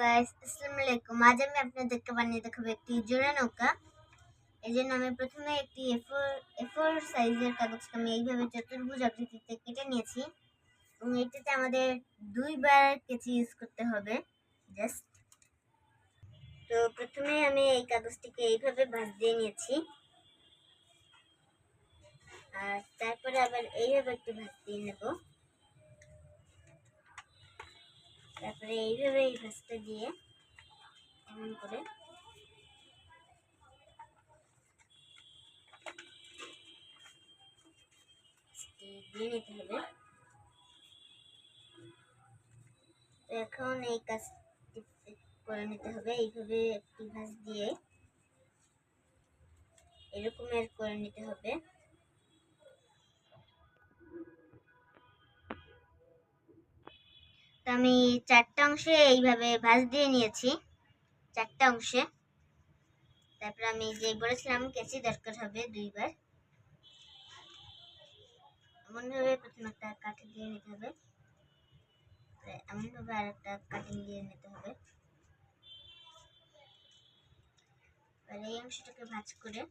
Guys, আসসালামু আলাইকুম। আজ আমি আপনাদেরকে বানিয়ে দেখাবো একটি জোড়া নৌকা। এই জন্য আমি প্রথমে একটি এ4 সাইজের কাগজকে আমি এইভাবে চতুর্ভুজ আকৃতিতে কেটে নিয়েছি এবং এটাতে আমাদের দুইবার কেচি ইউজ করতে হবে। জাস্ট তো প্রথমে আমি এই কাগজটিকে এইভাবে ভাঁজ দিয়ে নিয়েছি, আর তারপরে আবার এইভাবে একটু ভাঁজ দিয়ে নেব। তারপরে এইভাবে এই ভাঁজটা দিয়ে এমন করে দিয়ে নিতে হবে। তো এখন এই কাজটি করে নিতে হবে, এইভাবে একটি ভাঁজ দিয়ে এরকমের করে নিতে হবে। তো আমি চারটা অংশে এইভাবে ভাঁজ দিয়ে নিয়েছি, চারটা অংশে। তারপর আমি যে বলেছিলাম কেচি দরকার হবে দুইবার, এমনভাবে প্রথমে একটা কাঠি দিয়ে নিতে হবে, এমনভাবে আর একটা কাটিং দিয়ে নিতে হবে। আর এই অংশটাকে ভাঁজ করে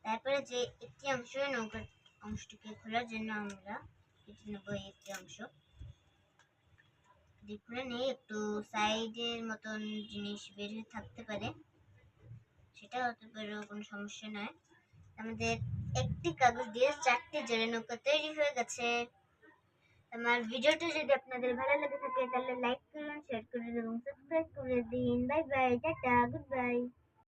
তারপরে যে একটি অংশ নৌকার অংশটিকে খোলার জন্য আমরা কেটে নেব। একটি অংশ খুলে নিয়ে একটু সাইডের মতন জিনিস বের হয়ে থাকতে পারে, সেটা হতে পারে, কোনো সমস্যা নয়। আমাদের একটি কাগজ দিয়ে চারটি জোড়া নৌকা তৈরি হয়ে গেছে। আমার ভিডিওটা যদি আপনাদের ভালো লেগে থাকে তাহলে লাইক করুন, শেয়ার করুন এবং সাবস্ক্রাইব করে দিন। Bye bye, tata, good bye.